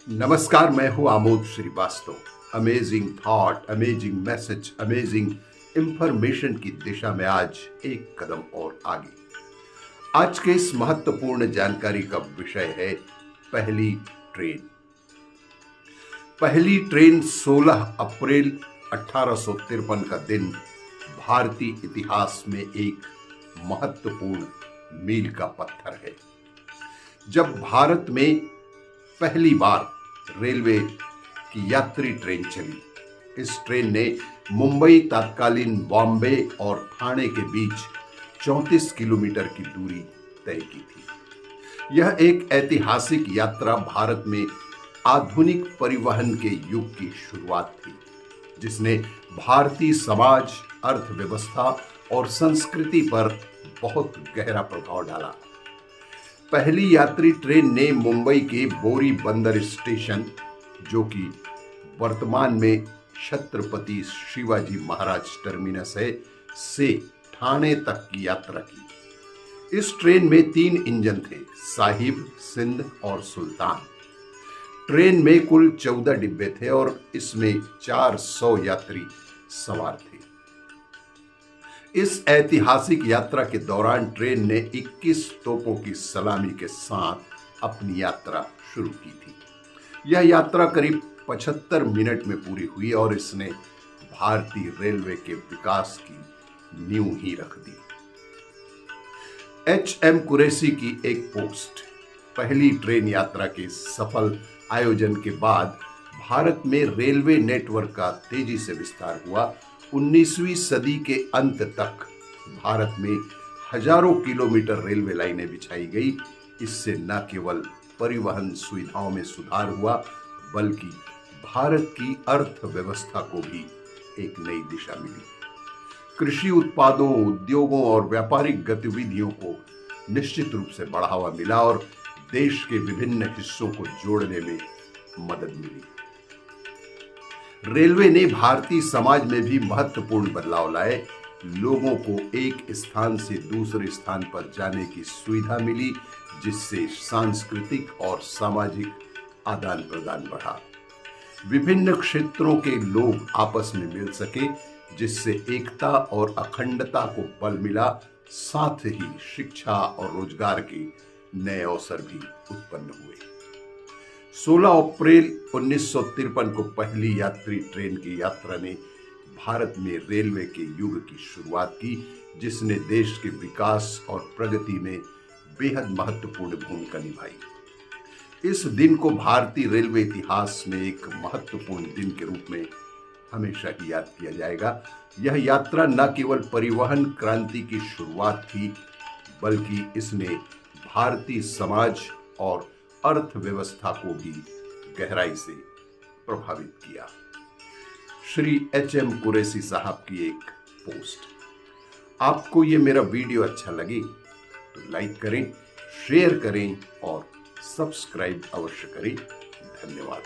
नमस्कार, मैं हूं Amod Shrivastava. Amazing thought, amazing message, amazing information की दिशा में आज एक कदम और आगे। आज के इस महत्वपूर्ण जानकारी का विषय है पहली ट्रेन। पहली ट्रेन 16 अप्रैल 1853 का दिन भारतीय इतिहास में एक महत्वपूर्ण मील का पत्थर है, जब भारत में पहली बार रेलवे की यात्री ट्रेन चली। इस ट्रेन ने मुंबई, तत्कालीन बॉम्बे और ठाणे के बीच 34 किलोमीटर की दूरी तय की थी। यह एक ऐतिहासिक यात्रा भारत में आधुनिक परिवहन के युग की शुरुआत थी, जिसने भारतीय समाज, अर्थव्यवस्था और संस्कृति पर बहुत गहरा प्रभाव डाला। पहली यात्री ट्रेन ने मुंबई के बोरी बंदर स्टेशन, जो कि वर्तमान में छत्रपति शिवाजी महाराज टर्मिनस है, से ठाणे तक की यात्रा की। इस ट्रेन में 3 इंजन थे, साहिब, सिंध और सुल्तान। ट्रेन में कुल 14 डिब्बे थे और इसमें 400 यात्री सवार थे। इस ऐतिहासिक यात्रा के दौरान ट्रेन ने 21 तोपों की सलामी के साथ अपनी यात्रा शुरू की थी। यह यात्रा करीब 75 मिनट में पूरी हुई और इसने भारतीय रेलवे के विकास की नींव ही रख दी। एच.एम. कुरैशी की एक पोस्ट। पहली ट्रेन यात्रा के सफल आयोजन के बाद भारत में रेलवे नेटवर्क का तेजी से विस्तार हुआ। 19वीं सदी के अंत तक भारत में हजारों किलोमीटर रेलवे लाइनें बिछाई गई। इससे न केवल परिवहन सुविधाओं में सुधार हुआ, बल्कि भारत की अर्थव्यवस्था को भी एक नई दिशा मिली। कृषि उत्पादों, उद्योगों और व्यापारिक गतिविधियों को निश्चित रूप से बढ़ावा मिला और देश के विभिन्न हिस्सों को जोड़ने में मदद मिली। रेलवे ने भारतीय समाज में भी महत्वपूर्ण बदलाव लाए। लोगों को एक स्थान से दूसरे स्थान पर जाने की सुविधा मिली, जिससे सांस्कृतिक और सामाजिक आदान प्रदान बढ़ा। विभिन्न क्षेत्रों के लोग आपस में मिल सके, जिससे एकता और अखंडता को बल मिला। साथ ही शिक्षा और रोजगार के नए अवसर भी उत्पन्न हुए। 16 अप्रैल 1953 को पहली यात्री ट्रेन की यात्रा ने भारत में रेलवे के युग की शुरुआत की, जिसने देश के विकास और प्रगति में बेहद महत्वपूर्ण भूमिका निभाई। इस दिन को भारतीय रेलवे इतिहास में एक महत्वपूर्ण दिन के रूप में हमेशा ही याद किया जाएगा। यह यात्रा न केवल परिवहन क्रांति की शुरुआत थी, बल्कि इसने भारतीय समाज और अर्थव्यवस्था को भी गहराई से प्रभावित किया। श्री एच.एम. कुरैशी साहब की एक पोस्ट। आपको ये मेरा वीडियो अच्छा लगे तो लाइक करें, शेयर करें और सब्सक्राइब अवश्य करें। धन्यवाद।